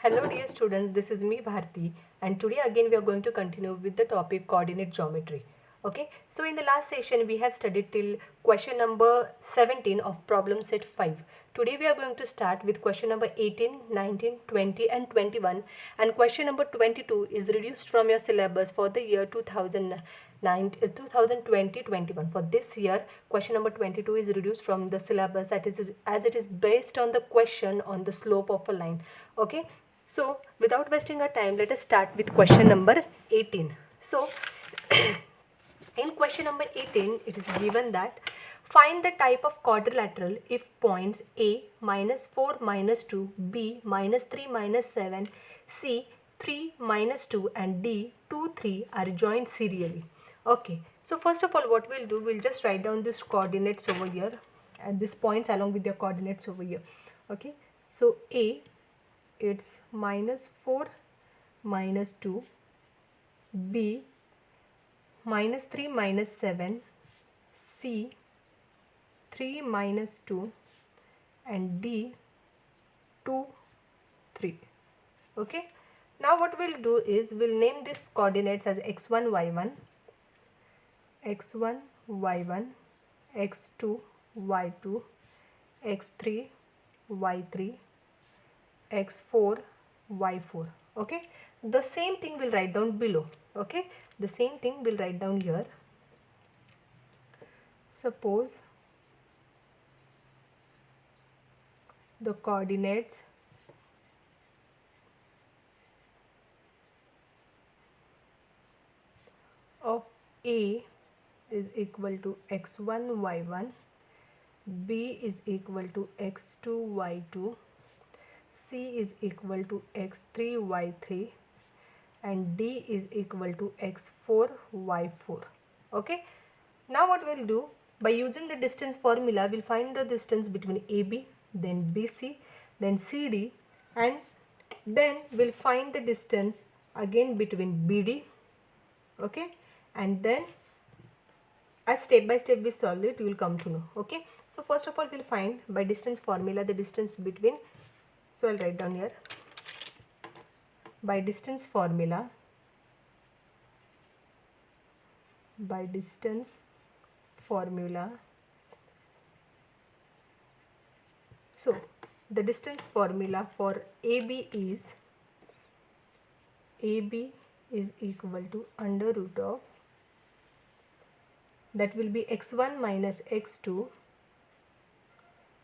Hello dear students, this is me Bharti, and today again we are going to continue with the topic coordinate geometry. Okay, so in the last session we have studied till question number 17 of problem set 5. Today we are going to start with question number 18, 19, 20 and 21, and question number 22 is reduced from your syllabus for the year 2020-21. For this year, question number 22 is reduced from the syllabus as it is based on the question on the slope of a line. Okay, so without wasting our time, let us start with question number 18. So in question number 18, it is given that find the type of quadrilateral if points A minus 4 minus 2, B minus 3 minus 7, C 3 minus 2 and D 2 3 are joined serially. Okay, so first of all what we'll do, we'll just write down these coordinates over here and these points along with their coordinates over here. Okay, so A, it's minus 4 minus 2, B minus 3 minus 7, C 3 minus 2 and D 2 3. Okay, now what we'll do is we'll name these coordinates as x1 y1, x1 y1, x2 y2, x3 y3, x4 y4. Okay, the same thing we'll write down below. Okay, the same thing we'll write down here. Suppose the coordinates of A is equal to x1 y1, B is equal to x2 y2, C is equal to x3 y3 and D is equal to x4 y4. Okay, now what we'll do, by using the distance formula, we'll find the distance between AB, then BC, then CD, and then we'll find the distance again between BD. Okay, and then as step by step we solve it, you will come to know. Okay, so first of all we'll find by distance formula the distance between, so I'll write down here, by distance formula, so the distance formula for AB is equal to under root of, that will be x1 minus x2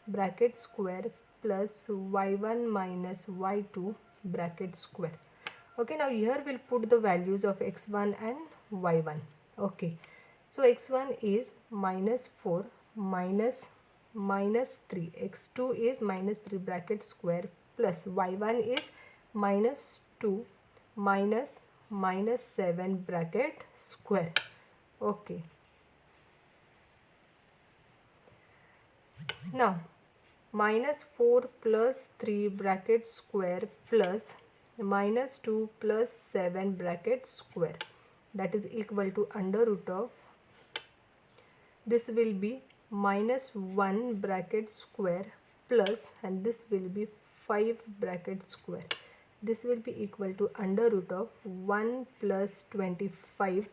bracket square plus y1 minus y2 bracket square. Okay, now here we'll put the values of x1 and y1. Okay, so x1 is minus 4 minus 3, x2 is minus 3 bracket square plus y1 is minus 2 minus 7 bracket square. Okay, now minus 4 plus 3 bracket square plus minus 2 plus 7 bracket square, that is equal to under root of, this will be minus 1 bracket square plus, and this will be 5 bracket square. This will be equal to under root of 1 plus 25,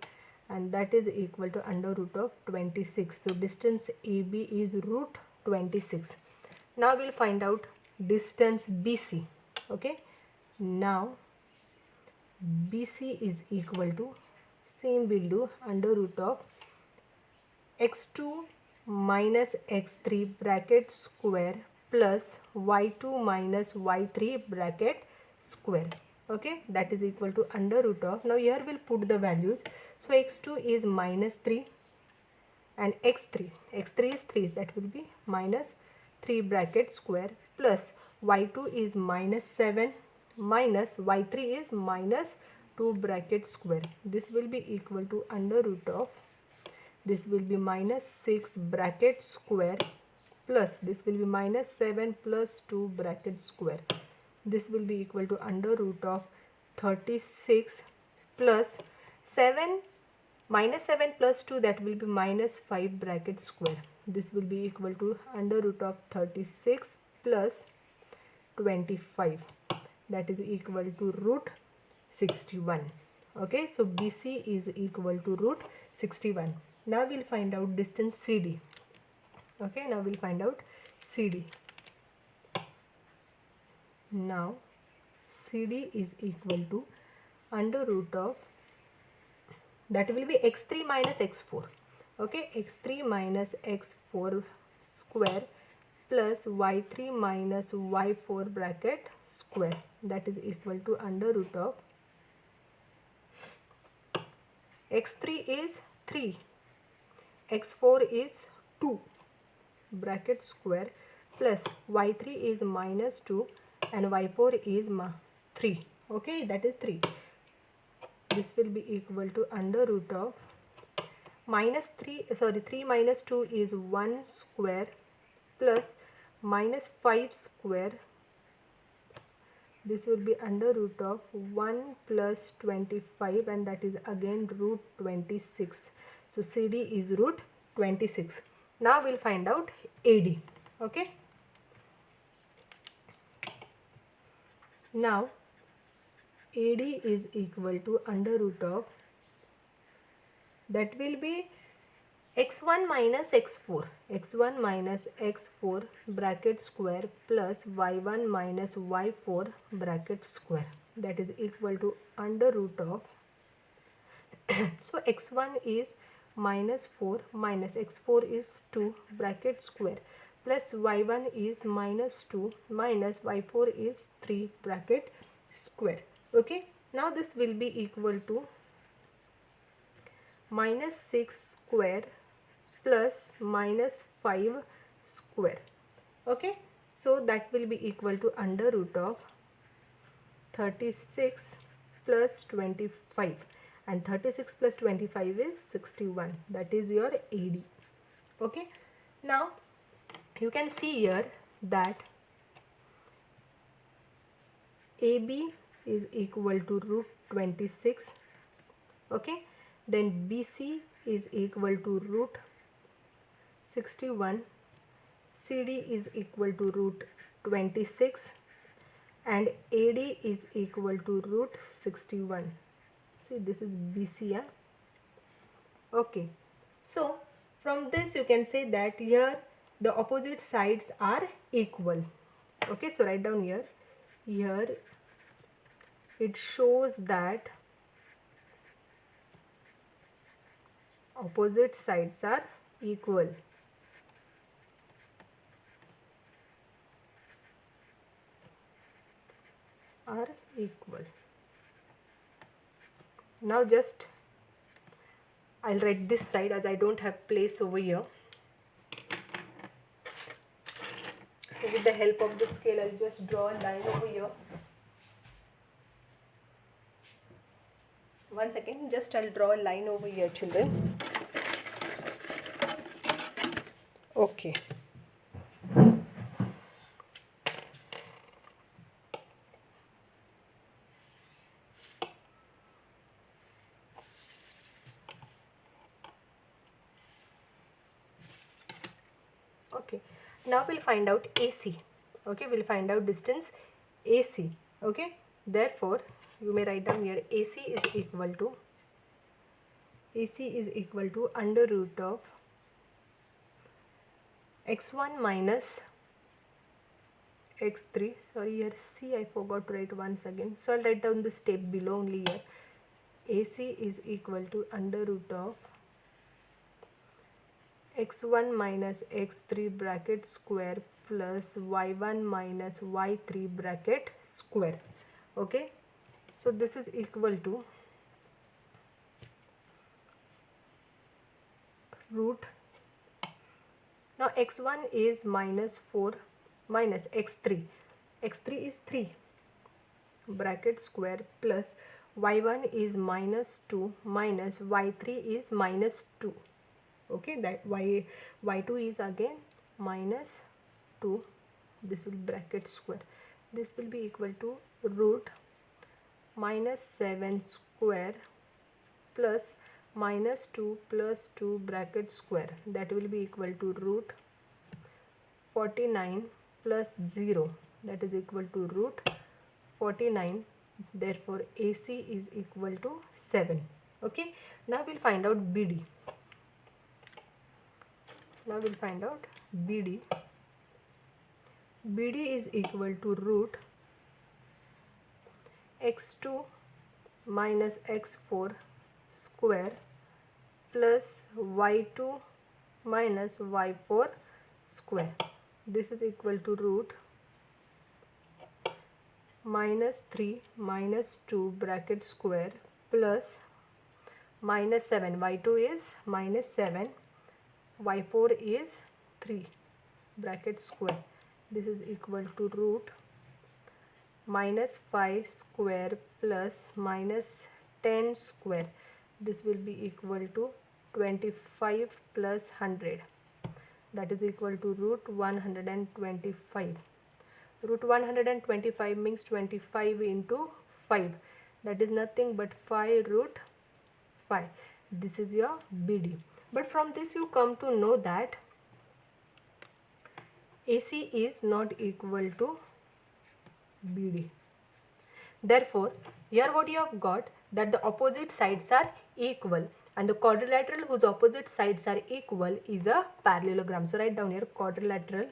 and that is equal to under root of 26. So distance AB is root 26. Now we'll find out distance BC. Okay, now BC is equal to, same we'll do, under root of x2 minus x3 bracket square plus y2 minus y3 bracket square. Okay, that is equal to under root of, now here we'll put the values. So x2 is minus 3 and x3 is 3, that will be minus 3 bracket square plus y2 is minus 7 minus y3 is minus 2 bracket square. This will be equal to under root of, this will be minus 6 bracket square plus this will be minus 7 plus 2 bracket square. This will be equal to under root of 36 plus 7 minus 7 plus 2, that will be minus 5 bracket square. This will be equal to under root of 36 plus 25. that is equal to root 61. Okay, so BC is equal to root 61. Now we'll find out distance CD. Okay, now we'll find out CD. Now CD is equal to under root of, that will be x3 minus x4. Okay, x3 minus x4 square plus y3 minus y4 bracket square, that is equal to under root of x3 is 3, x4 is 2 bracket square plus y3 is minus 2 and y4 is 3. Okay, that is 3. This will be equal to under root of minus 3 minus 2 is 1 square plus minus 5 square. This will be under root of 1 plus 25 and that is again root 26. So CD is root 26. Now we'll find out AD. Okay. Now AD is equal to under root of, that will be x1 minus x4, x1 minus x4 bracket square plus y1 minus y4 bracket square, that is equal to under root of so x1 is minus 4 minus x4 is 2 bracket square plus y1 is minus 2 minus y4 is 3 bracket square. Okay, now this will be equal to minus 6 square plus minus 5 square. Okay, so that will be equal to under root of 36 plus 25 and 36 plus 25 is 61, that is your AD. Okay, now you can see here that AB is equal to root 26. Okay, then BC is equal to root 61, CD is equal to root 26 and AD is equal to root 61. See, this is BC. Yeah? Okay, so from this you can say that here the opposite sides are equal. Okay, so write down here. Here it shows that opposite sides are equal. Are equal. Now just I'll write this side as I don't have place over here. So with the help of the scale I'll just draw a line over here. One second, just I'll draw a line over here, children. Okay. Okay, now we'll find out AC. Okay, we'll find out distance AC. Okay, therefore you may write down here AC is equal to under root of x1 minus x3. Sorry, here C I forgot to write once again, so I'll write down the step below only here. AC is equal to under root of x1 minus x3 bracket square plus y1 minus y3 bracket square. Okay, so this is equal to root, now x1 is minus 4 minus x3 is 3 bracket square plus y1 is minus 2 minus y3 is minus 2. Okay, that y2 is again minus 2, this will bracket square, this will be equal to root minus 7 square plus minus 2 plus 2 bracket square, that will be equal to root 49 plus 0, that is equal to root 49. Therefore AC is equal to 7. Okay, now we'll find out BD. BD is equal to root x2 minus x4 square plus y2 minus y4 square. This is equal to root minus 3 minus 2 bracket square plus minus 7. Y2 is minus 7, y4 is 3 bracket square. This is equal to root minus 5 square plus minus 10 square. This will be equal to 25 plus 100. That is equal to root 125. Root 125 means 25 into 5. That is nothing but 5 root 5. This is your BD. But from this you come to know that AC is not equal to BD. Therefore, here what you have got, that the opposite sides are equal, and the quadrilateral whose opposite sides are equal is a parallelogram. So write down here, quadrilateral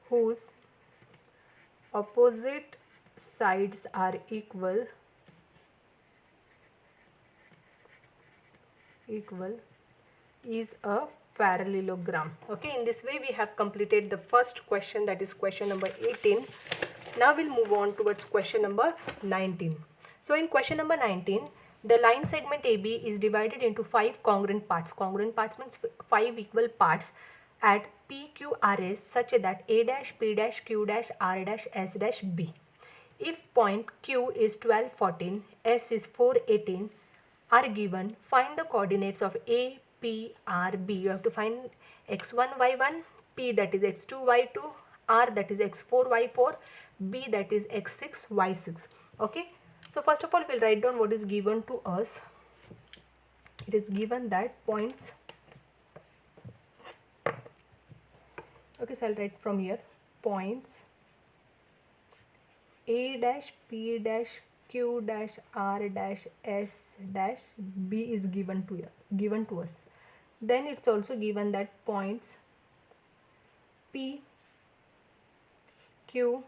whose opposite sides are equal is a parallelogram. Okay, in this way we have completed the first question, that is question number 18. Now we'll move on towards question number 19. So in question number 19, the line segment AB is divided into 5 congruent parts. Congruent parts means 5 equal parts at PQRS such that A dash, P dash, Q dash, R dash, S dash, B. If point Q is 12, 14, S is 4, 18 are given, find the coordinates of A, P, R, B. You have to find x1, y1, P that is x2, y2, R that is x4, y4, B that is x6, y6. Okay. So first of all we'll write down what is given to us. It is given that points. Okay, so I'll write from here, points A dash, P dash, Q dash, R dash, S dash, B is given to us. Then it's also given that points P, Q,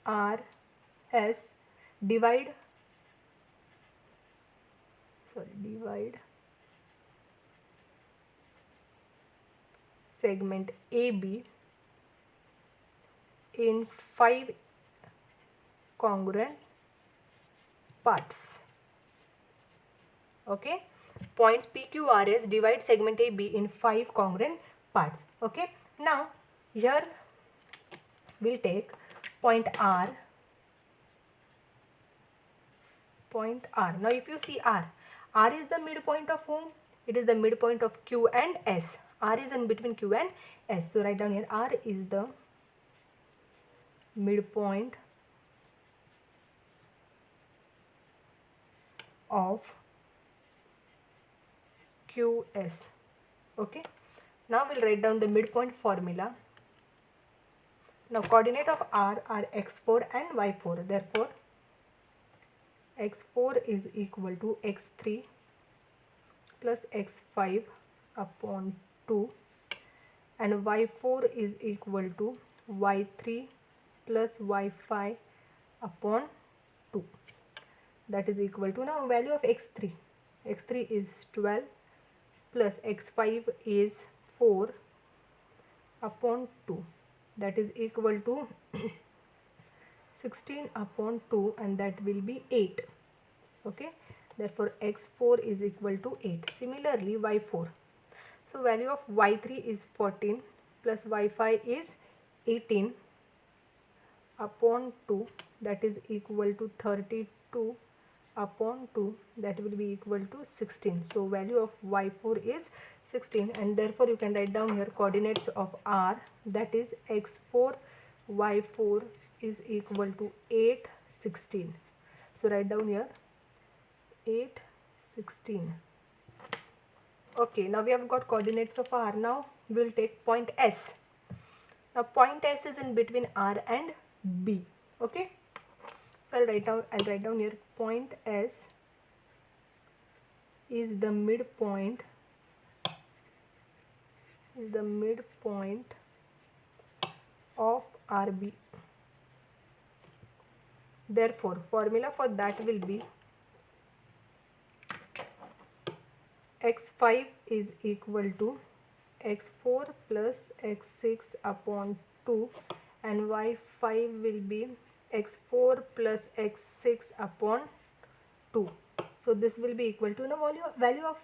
R, S divide segment AB in 5 congruent parts. Okay, points PQRS divide segment AB in 5 congruent parts. Okay, now here we'll take point R. Now if you see R is the midpoint of whom? It is the midpoint of Q and S. R is in between Q and S. So write down here, R is the midpoint of QS. Okay, now we'll write down the midpoint formula. Now coordinate of R are x4 and y4. Therefore x4 is equal to x3 plus x5 upon 2 and y4 is equal to y3 plus y5 upon 2. That is equal to, now value of x3 is 12 plus x5 is 4 upon 2. That is equal to 16 upon 2 and that will be 8. Okay, therefore x4 is equal to 8. Similarly y4, so value of y3 is 14 plus y5 is 18 upon 2, that is equal to 32 upon 2, that will be equal to 16. So value of y4 is 16 and therefore you can write down here coordinates of R, that is x4 y4 is equal to 8, 16. So write down here 8, 16. Okay, now we have got coordinates of R. Now we will take point S. Now point S is in between R and B. Okay, So I'll write down here point S is the midpoint of RB. Therefore formula for that will be x5 is equal to x4 plus x6 upon 2, and y5 will be x4 plus x6 upon 2. So this will be equal to, now value of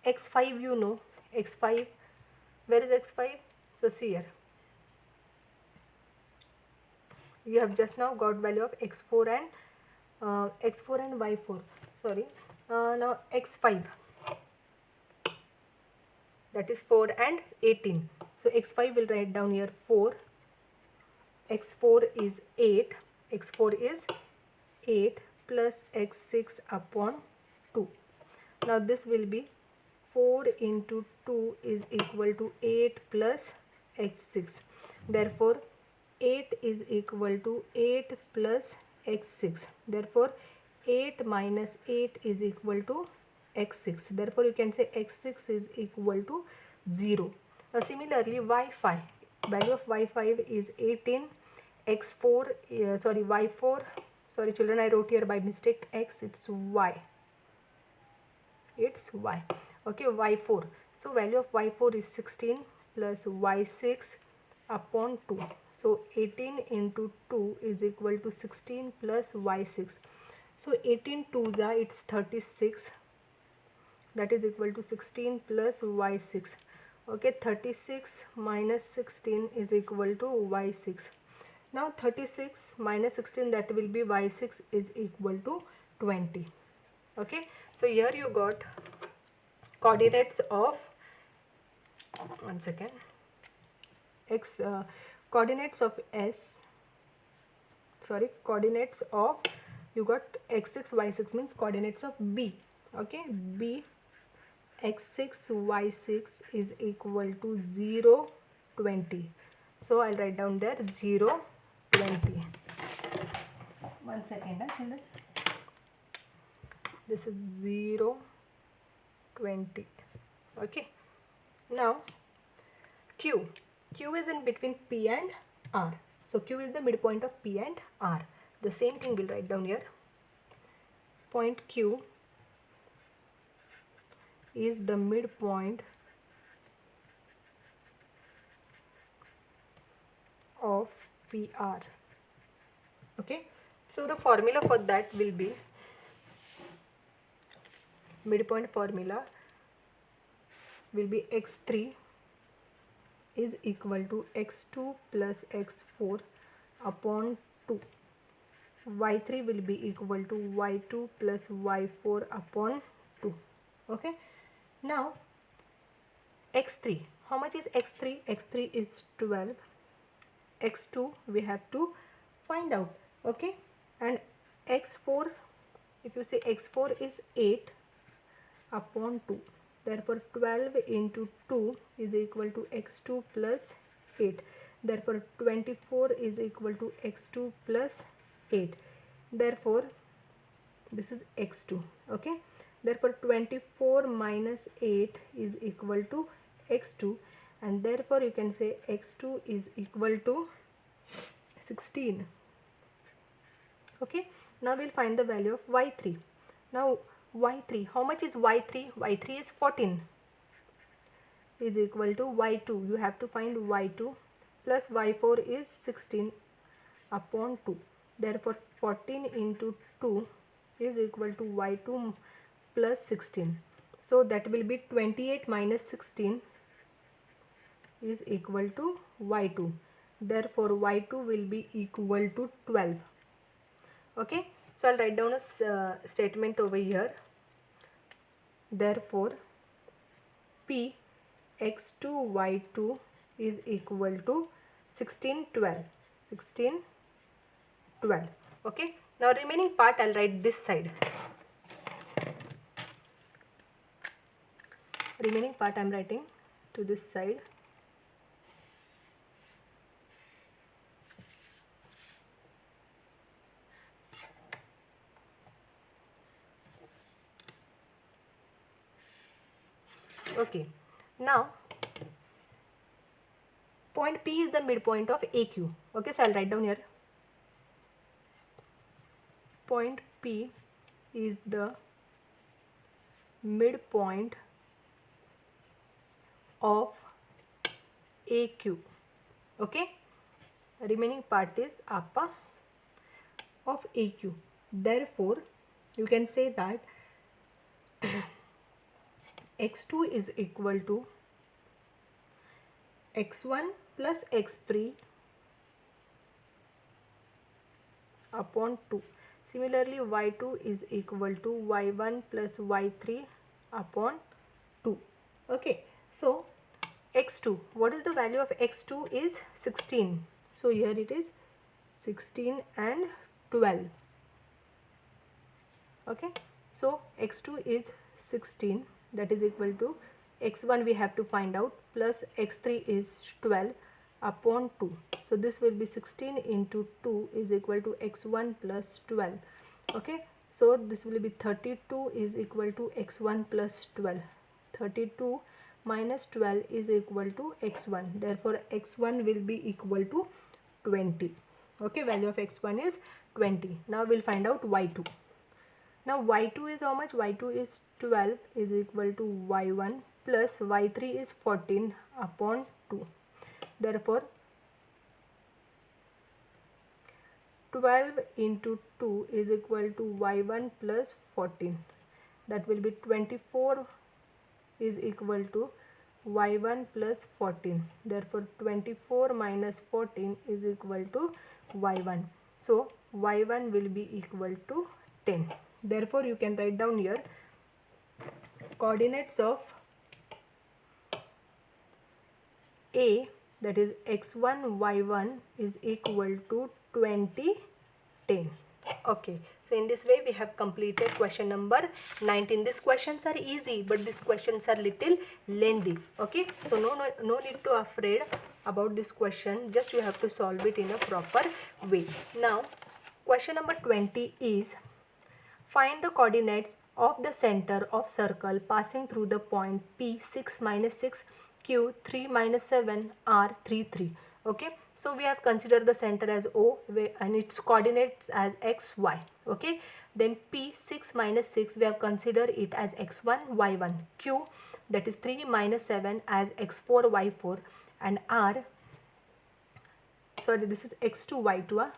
x5, you know x5, where is x5? So see here, you have just now got value of x4 and y4, sorry, now x5, that is 4 and 18. So x5 will write down here 4, x4 is 8, plus x6 upon 2. Now this will be 4 into 2 is equal to 8 plus x6. Therefore 8 is equal to 8 plus x6. Therefore 8 minus 8 is equal to x6. Therefore you can say x6 is equal to 0. Now similarly y5, value of y5 is 18, y4, sorry children, I wrote here by mistake x, it's y, okay, y4. So value of y4 is 16 plus y6 upon 2. So 18 into 2 is equal to 16 plus y6. So 18 2s are, it's 36, that is equal to 16 plus y6. Okay, 36 minus 16 is equal to y6. Now 36 minus 16, that will be y6 is equal to 20. Okay, so here you got coordinates of, one second, coordinates of you got x6 y6 means coordinates of B. Okay, B x6 y6 is equal to 0 20. So I'll write down there 0 20. 1 second, children, this is 0 20. Okay, now Q is in between P and R. So Q is the midpoint of P and R. The same thing we'll write down here. Point Q is the midpoint of PR. Okay, so the formula for that will be, midpoint formula will be x3 is equal to x2 plus x4 upon 2. y3 will be equal to y2 plus y4 upon 2. Okay, now x3, how much is x3? x3 is 12, x2 we have to find out. Okay, and x4, if you say x4 is 8 upon 2, therefore 12 into 2 is equal to x2 plus 8. Therefore 24 is equal to x2 plus 8. Therefore this is x2. Okay, therefore 24 minus 8 is equal to x2, and therefore you can say x2 is equal to 16. Okay, now we'll find the value of y3. Now y3, how much is y3? y3 is 14 is equal to y2. You have to find y2 plus y4 is 16 upon 2. Therefore 14 into 2 is equal to y2 plus 16. So that will be 28 minus 16 is equal to y2. Therefore y2 will be equal to 12. Okay, so I'll write down a statement over here. Therefore P x2 y2 is equal to 16 12. Okay, now remaining part I'll write this side. Remaining part I'm writing to this side. Okay, now point P is the midpoint of AQ. Okay, so I'll write down here. Point P is the midpoint of AQ. Okay, remaining part is APA of AQ. Therefore, you can say that x2 is equal to x1 plus x3 upon 2. Similarly, y2 is equal to y1 plus y3 upon 2. Okay, so x2, what is the value of x2 is 16. So here it is 16 and 12. Okay, so x2 is 16, that is equal to x1 we have to find out, plus x3 is 12 upon 2. So this will be 16 into 2 is equal to x1 plus 12. Okay, so this will be 32 is equal to x1 plus 12. 32 minus 12 is equal to x1. Therefore x1 will be equal to 20. Okay, value of x1 is 20. Now we'll find out y2. Now y2 is how much? Y2 is 12 is equal to y1 plus y3 is 14 upon 2. Therefore 12 into 2 is equal to y1 plus 14. That will be 24 is equal to y1 plus 14. Therefore 24 minus 14 is equal to y1. So y1 will be equal to 10. Therefore you can write down here coordinates of A, that is x1 y1 is equal to 20 10. Okay, so in this way we have completed question number 19. These questions are easy, but these questions are little lengthy. Okay, so no need to afraid about this question, just you have to solve it in a proper way. Now question number 20 is find the coordinates of the center of circle passing through the point P 6 minus 6 Q 3 minus 7 R 3 3. Okay, so we have considered the center as O and its coordinates as x y. Okay, then P 6 minus 6 we have considered it as x1 y1, Q that is 3 minus 7 as x4 y4, and R, sorry, this is x2 y2.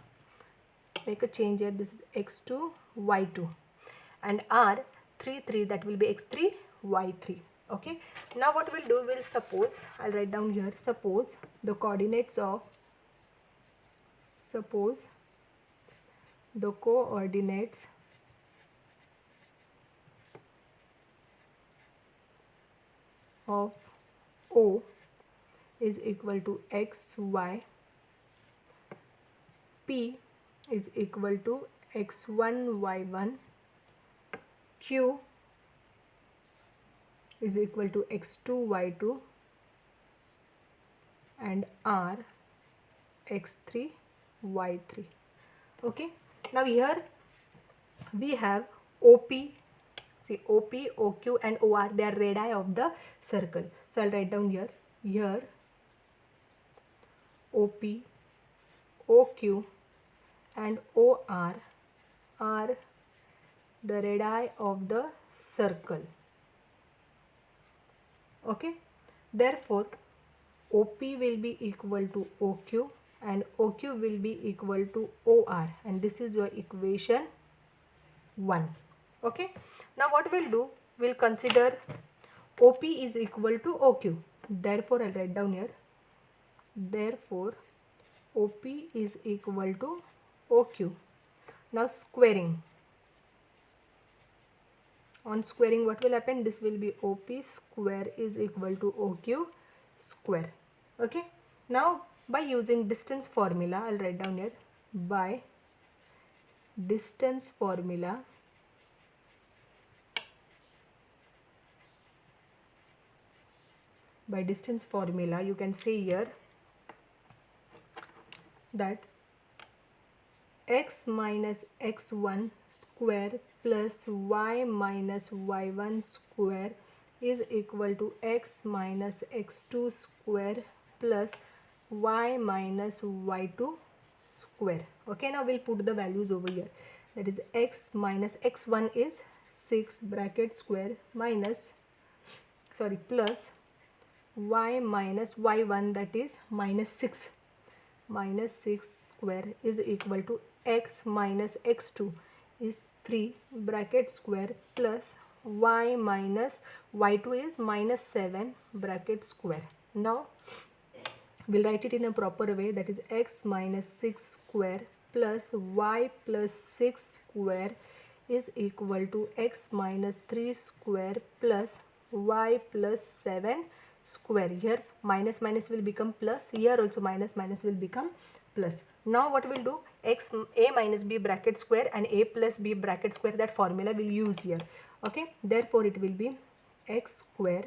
Make a change here, this is x2 y2, and R 3 3 that will be x3 y3. Okay, now what we'll do, we'll suppose, I'll write down here, suppose the coordinates of of O is equal to x y, P is equal to x1 y1, Q is equal to x2 y2, and R x3 y3. Okay, now here we have OP. See, OP, OQ and OR, they are radii of the circle. So I'll write down here OP, OQ and OR are the radii of the circle. Okay, therefore OP will be equal to OQ and OQ will be equal to OR, and this is your equation 1. Okay, now what we'll do, we'll consider OP is equal to OQ. Therefore I'll write down here, therefore OP is equal to OQ. Now squaring, on squaring what will happen, this will be OP square is equal to OQ square. Okay, now by using distance formula, I'll write down here, by distance formula you can say here that x minus x1 square plus y minus y1 square is equal to x minus x2 square plus y minus y2 square. Okay, now we'll put the values over here. That is x minus x1 is 6 bracket square minus plus y minus y1, that is minus 6 square is equal to x minus x2 is 3 bracket square plus y minus y2 is minus 7 bracket square. Now we'll write it in a proper way, that is x minus 6 square plus y plus 6 square is equal to x minus 3 square plus y plus 7 square. Here minus minus will become plus, here also minus minus will become plus. Now what we'll do, x a minus b bracket square and a plus b bracket square, that formula we'll use here. Okay, therefore it will be x square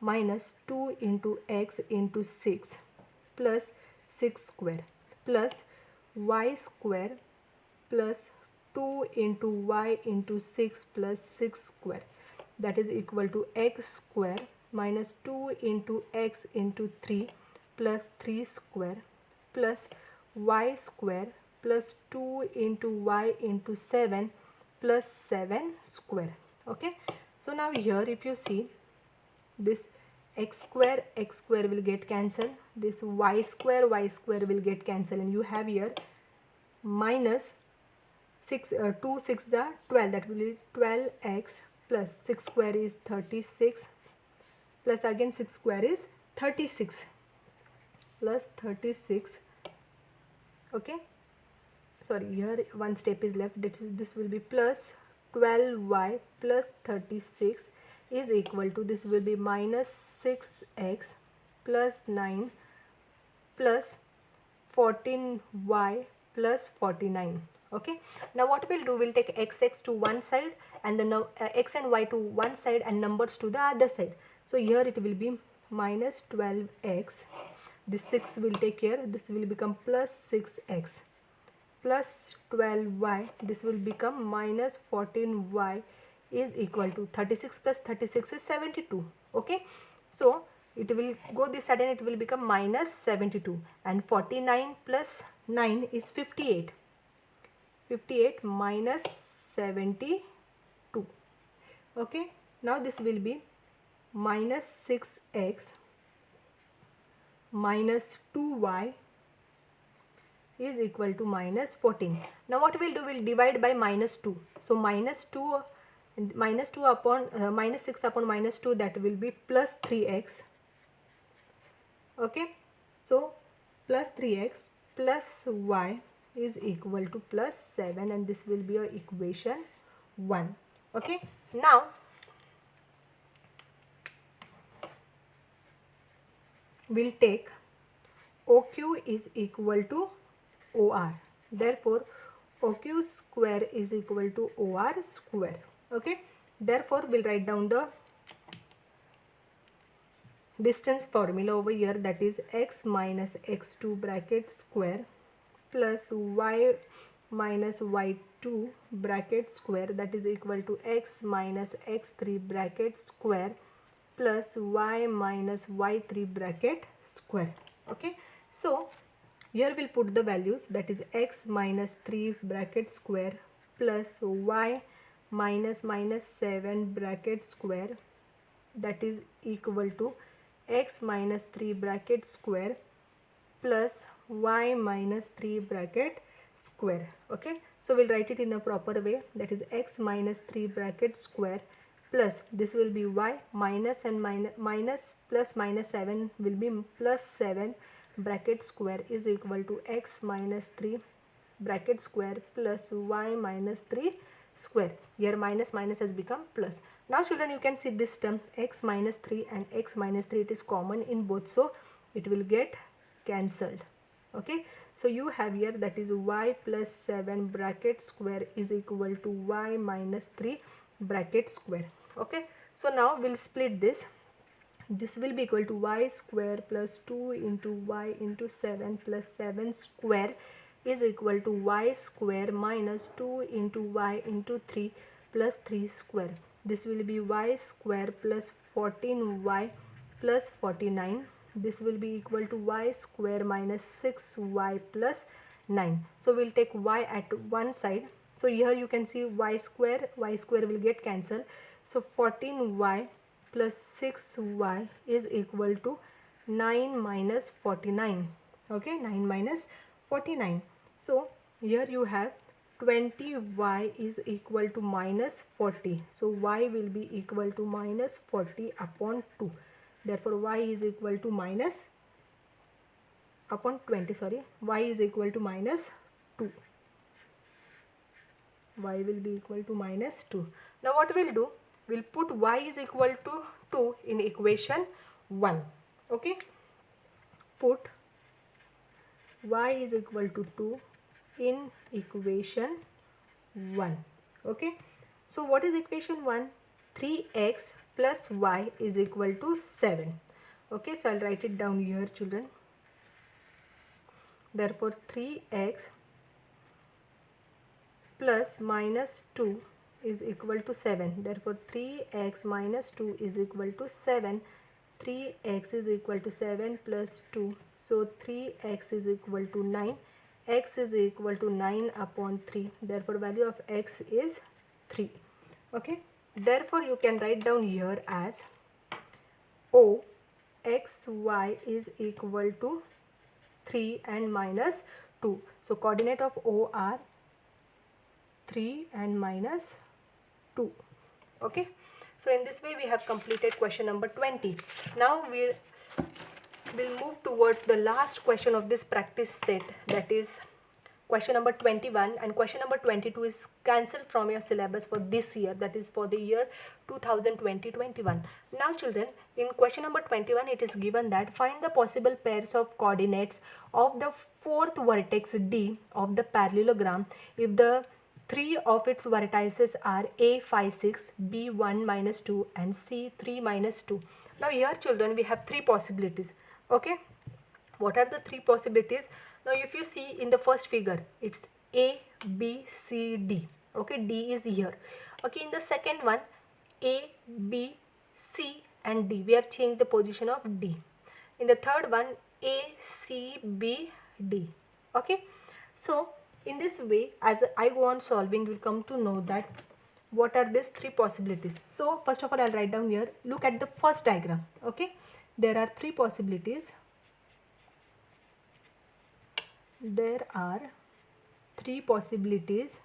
minus 2 into x into 6 plus 6 square plus y square plus 2 into y into 6 plus 6 square, that is equal to x square minus 2 into x into 3 plus 3 square plus y square plus 2 into y into 7 plus 7 square. Okay, so now here if you see, this x square will get cancelled, this y square will get cancelled, and you have here minus 6 2 6 are 12, that will be 12x plus 6 square is 36 plus again 6 square is 36 plus 36. Okay, sorry, here one step is left, this will be plus 12y plus 36 is equal to, this will be minus 6x plus 9 plus 14y plus 49. Okay, now what we'll do, we'll take x to one side and the x and y to one side and numbers to the other side. So here it will be minus 12x, this 6 will take here, this will become plus 6x plus 12y, this will become minus 14y is equal to 36 plus 36 is 72. Okay, so it will go this side and it will become minus 72, and 49 plus 9 is 58. 58 minus 72. Okay, now this will be minus 6x minus 2y is equal to minus 14. Now what we'll do, we'll divide by minus 2. So minus 2 upon minus 6 upon minus 2, that will be plus 3x. Okay, so plus 3x plus y is equal to plus 7, and this will be your equation 1. Okay, now we'll take OQ is equal to OR. Therefore OQ square is equal to OR square. Okay, therefore we'll write down the distance formula over here, that is x minus x2 bracket square plus y minus y2 bracket square, that is equal to x minus x3 bracket square plus y minus y3 bracket square. Okay, so here we'll put the values, that is x minus 3 bracket square plus y minus 7 bracket square, that is equal to x minus 3 bracket square plus y minus 3 bracket square. Okay, so we'll write it in a proper way, that is x minus 3 bracket square plus this will be y minus and minus plus minus 7 will be plus 7 bracket square is equal to x minus 3 bracket square plus y minus 3 square. Here minus minus has become plus. Now children, you can see this term x minus 3 and x minus 3, it is common in both, so it will get cancelled. Okay, so you have here, that is y plus 7 bracket square is equal to y minus 3 bracket square. Okay, so now we'll split this. This will be equal to y square plus 2 into y into 7 plus 7 square is equal to y square minus 2 into y into 3 plus 3 square. this will be y square plus 14y plus 49. This will be equal to y square minus 6y plus 9. So we'll take y at one side. So here you can see y square will get cancelled. So 14y plus 6y is equal to 9 minus 49. Okay, 9 minus 49. So here you have 20y is equal to minus 40. So y will be equal to minus 40 upon 2. Therefore y is equal to minus upon 20, sorry, y is equal to minus 2. Y will be equal to minus 2. Now what we'll do, we'll put y is equal to 2 in equation 1. Okay, put y is equal to 2 in equation 1. Okay, so what is equation 1? 3x plus y is equal to 7. Okay, so I'll write it down here, children. Therefore 3x plus minus 2 is equal to 7. Therefore 3x minus 2 is equal to 7. 3x is equal to 7 plus 2. So 3x is equal to 9. X is equal to 9 upon 3. Therefore value of x is 3. Okay, therefore you can write down here as O xy is equal to 3 and minus 2. So coordinate of O are 3 and minus 2. Okay, so in this way we have completed question number 20. Now we'll move towards the last question of this practice set, that is question number 21, and question number 22 is cancelled from your syllabus for this year, that is for the year 2020-21. Now children, in question number 21 it is given that find the possible pairs of coordinates of the fourth vertex D of the parallelogram if the three of its vertices are A 5 6, B 1 minus 2 and C 3 minus 2. Now here children we have three possibilities. Okay, what are the three possibilities? Now if you see in the first figure, it's A, B, C, D. Okay, D is here. Okay, in the second one, A, B, C and D. We have changed the position of D. In the third one, A, C, B, D. Okay, so in this way, as I go on solving, you will come to know that what are these three possibilities. So first of all, I'll write down here. Look at the first diagram. Okay, there are three possibilities. There are three possibilities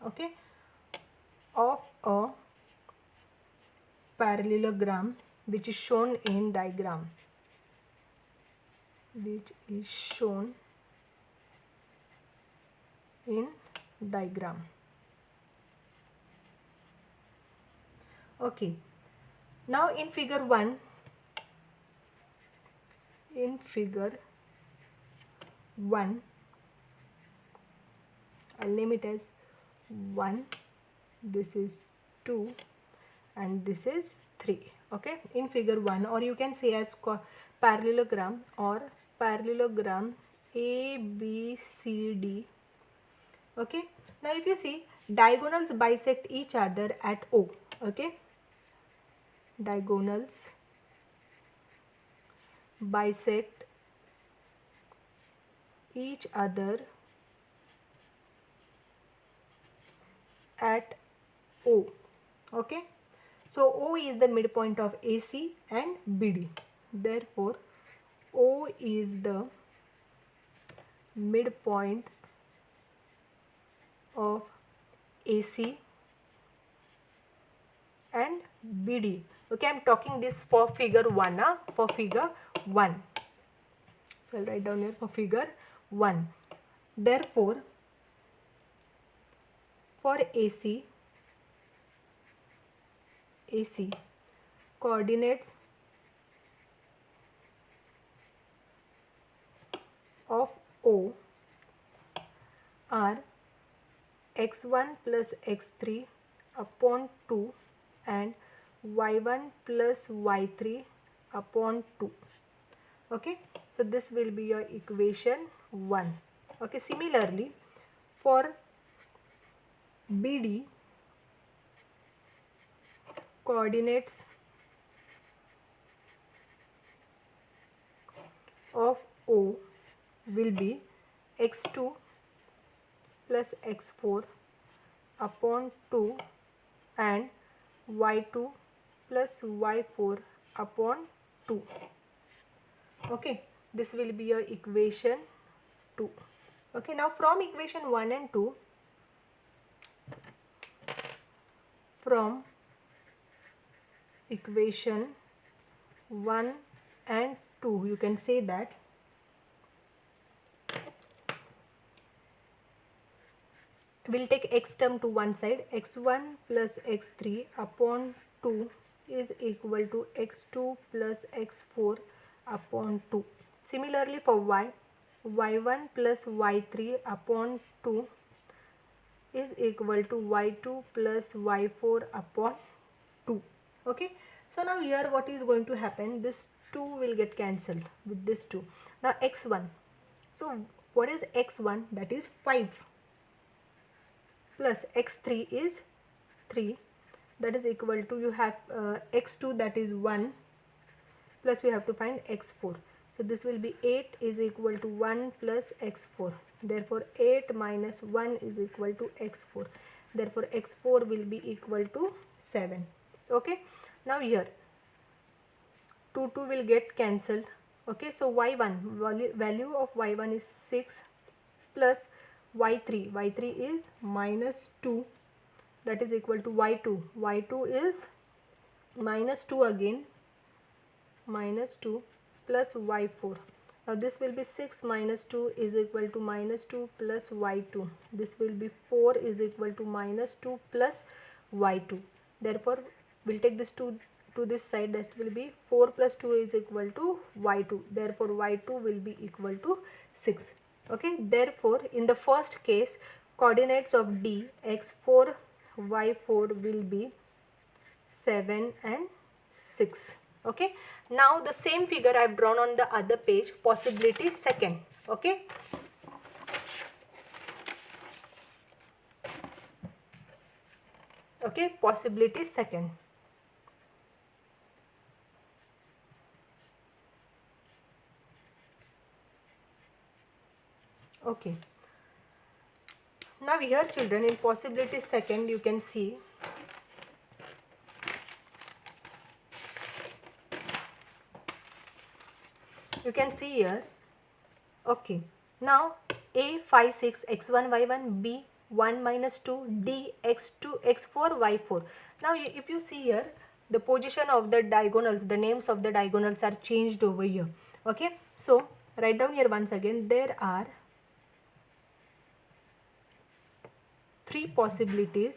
okay, of a parallelogram which is shown in diagram, which is shown in diagram. Okay, now in figure 1, I'll name it as 1, this is 2 and this is 3. Okay, in figure 1, or you can say as parallelogram or parallelogram ABCD. Okay, now if you see, diagonals bisect each other at O. Okay, diagonals bisect each other at O. Okay, so O is the midpoint of AC and BD. Therefore O is the midpoint of AC and BD. Okay, I'm talking this for figure 1, for figure 1. So I'll write down here for figure 1. Therefore, for AC coordinates of O are x1 plus x3 upon 2 and y1 plus y3 upon 2. Okay, so this will be your equation 1. Okay, similarly for BD, coordinates of O will be x2 plus x4 upon 2 and y2 plus y4 upon 2. Okay, this will be your equation 2. Okay, now from equation 1 and 2, from equation 1 and 2, you can say that we'll take x term to one side. X1 plus x3 upon 2 is equal to x2 plus x4 upon 2. Similarly for y, y1 plus y3 upon 2 is equal to y2 plus y4 upon 2. Okay, so now here what is going to happen, this 2 will get cancelled with this 2. Now x1, so what is x1? That is 5 plus x3 is 3, that is equal to, you have x2 that is 1 plus you have to find x4. So this will be 8 is equal to 1 plus x4. Therefore 8 minus 1 is equal to x4. Therefore x4 will be equal to 7. Okay, now here 2 will get cancelled. Okay, so y1, value of y1 is 6 plus y3 is minus 2, that is equal to y2 is minus 2 again, minus 2 plus y4. Now this will be 6 minus 2 is equal to minus 2 plus y2. This will be 4 is equal to minus 2 plus y2. Therefore we'll take this 2 to this side, that will be 4 plus 2 is equal to y2. Therefore y2 will be equal to 6. Okay, therefore in the first case, coordinates of D, x4, y4 will be 7 and 6. Okay, now the same figure I have drawn on the other page, possibility second. Okay, okay, possibility second. Okay, now here children, in possibility second, you can see here. Okay, now A 5 6 x1 y1, B 1 minus 2, D x2 x4 y4. Now if you see here, the position of the diagonals, the names of the diagonals are changed over here. Okay, so write down here once again, there are 3 possibilities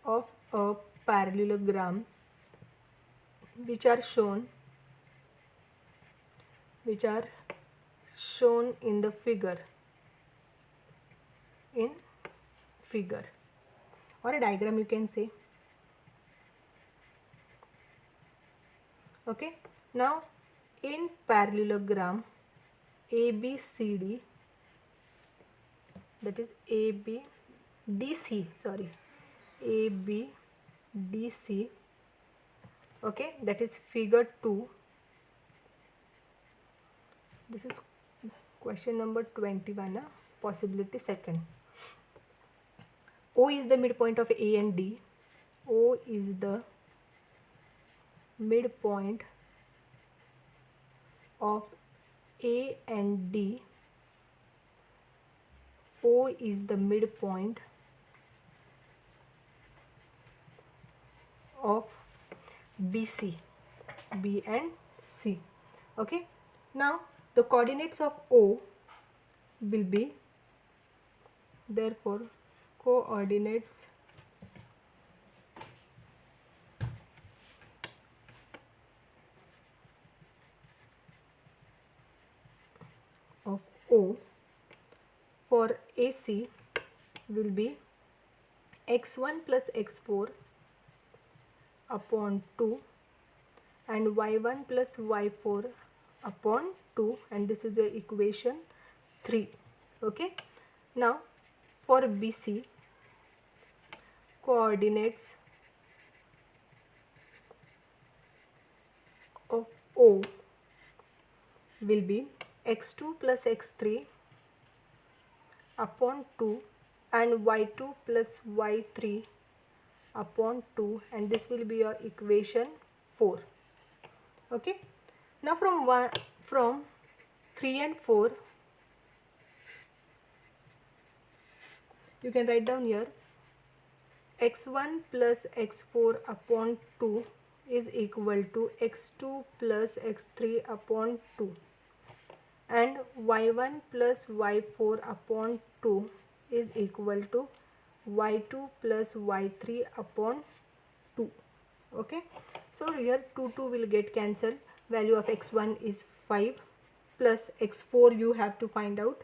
of a parallelogram which are shown in the figure, or a diagram you can say. Okay, now in parallelogram ABCD, that is ABDC, okay, that is figure 2. This is question number 21, possibility second. O is the midpoint of A and D. O is the midpoint of A and D. O is the midpoint of BC, B and C. Okay, now the coordinates of O will be, therefore coordinates of O for AC will be x1 plus x4 upon 2 and y1 plus y4 upon 2, and this is your equation 3. Okay, now for BC, coordinates of O will be x2 plus x3 upon 2 and y2 plus y3 upon 2, and this will be your equation 4. Okay, now from 3 and 4 you can write down here x1 plus x4 upon 2 is equal to x2 plus x3 upon 2, and y1 plus y4 upon 2 is equal to y2 plus y3 upon 2. Okay, so here 2 will get cancelled. Value of x1 is 5 plus x4 you have to find out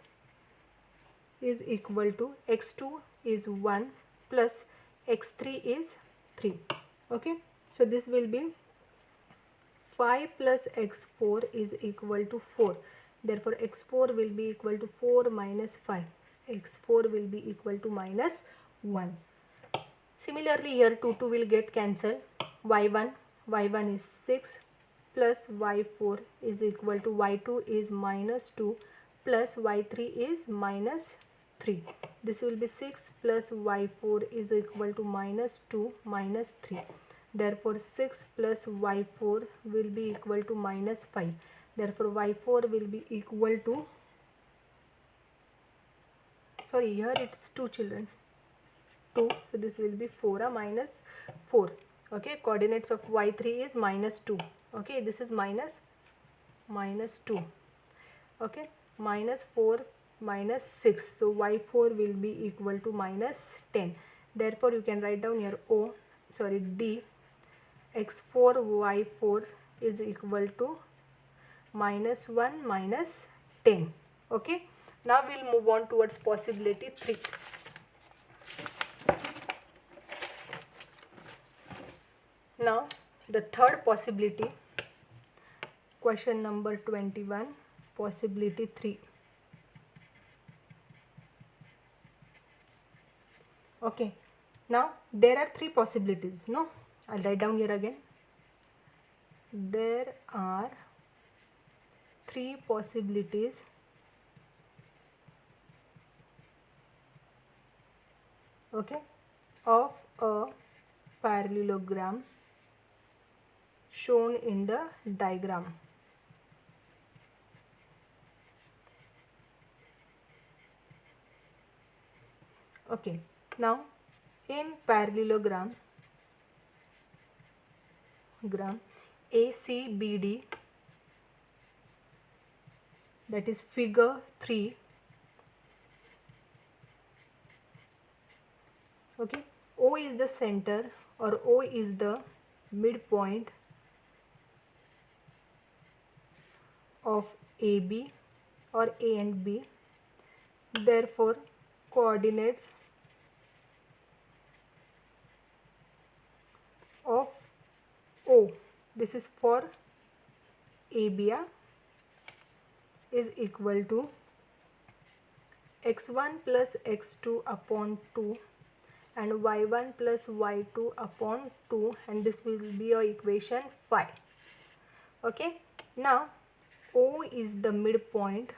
is equal to x2 is 1 plus x3 is 3. Okay, so this will be 5 plus x4 is equal to 4. Therefore x4 will be equal to 4 minus 5. x4 will be equal to minus 1. Similarly here 2 will get cancelled. y1 is 6 plus y4 is equal to y2 is minus 2 plus y3 is minus 3. This will be 6 plus y4 is equal to minus 2 minus 3. Therefore 6 plus y4 will be equal to minus 5. Therefore y4 will be equal to, sorry, here it's 2 children, 2, so this will be 4 minus 4. Okay, coordinates of y3 is minus 2. Okay, this is minus 2. Okay, minus 4 minus 6, so y4 will be equal to minus 10. Therefore you can write down here D x4 y4 is equal to minus 1 minus 10. Okay, now we'll move on towards possibility 3. Now the third possibility, question number 21, possibility 3. Okay, now there are 3 possibilities. No, I'll write down here again. There are 3 possibilities okay, of a parallelogram shown in the diagram. Okay, now in parallelogram ACBD, that is figure 3. Okay, O is the center, or O is the midpoint of AB or A and B. Therefore coordinates of O, this is for AB, is equal to x1 plus x2 upon 2 and y1 plus y2 upon 2, and this will be your equation 5. Okay, now O is the midpoint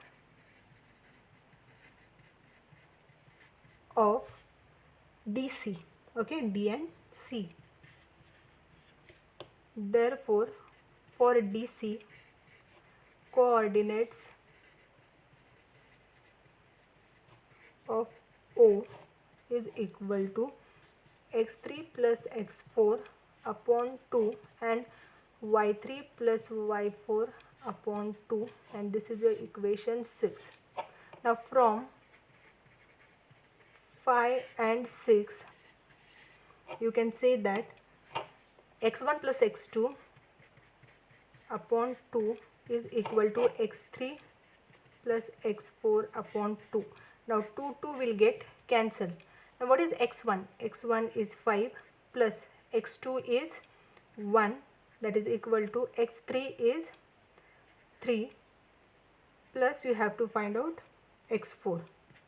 of DC. Okay, D and C. Therefore for DC, coordinates of O is equal to x3 plus x4 upon 2 and y3 plus y4 upon 2, and this is your equation 6. Now from 5 and 6 you can say that x1 plus x2 upon 2 is equal to x3 plus x4 upon 2. Now 2 will get cancelled. Now what is x1? x1 is 5 plus x2 is 1, that is equal to x3 is 3, plus you have to find out x4.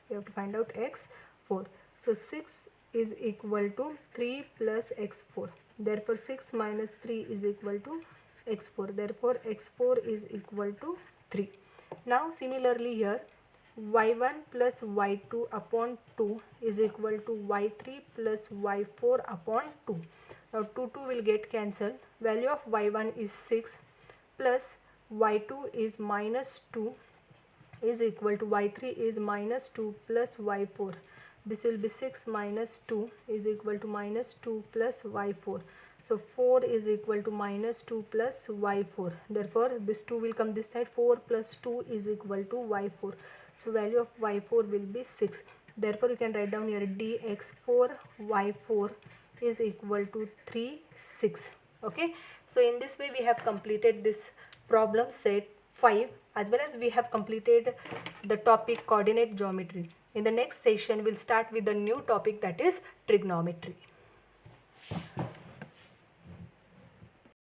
You have to find out x4. So 6 is equal to 3 plus x4. Therefore 6 minus 3 is equal to x4. Therefore x4 is equal to 3. Now similarly here, y1 plus y2 upon 2 is equal to y3 plus y4 upon 2. Now 2 will get cancelled. Value of y1 is 6 plus y2 is minus 2 is equal to y3 is minus 2 plus y4. This will be 6 minus 2 is equal to minus 2 plus y4. So 4 is equal to minus 2 plus y4. Therefore this 2 will come this side. 4 plus 2 is equal to y4. So value of y4 will be 6. Therefore you can write down here dx4 y4 is equal to 3, 6. Okay. So in this way we have completed this problem set 5, as well as we have completed the topic coordinate geometry. In the next session we'll start with the new topic, that is trigonometry.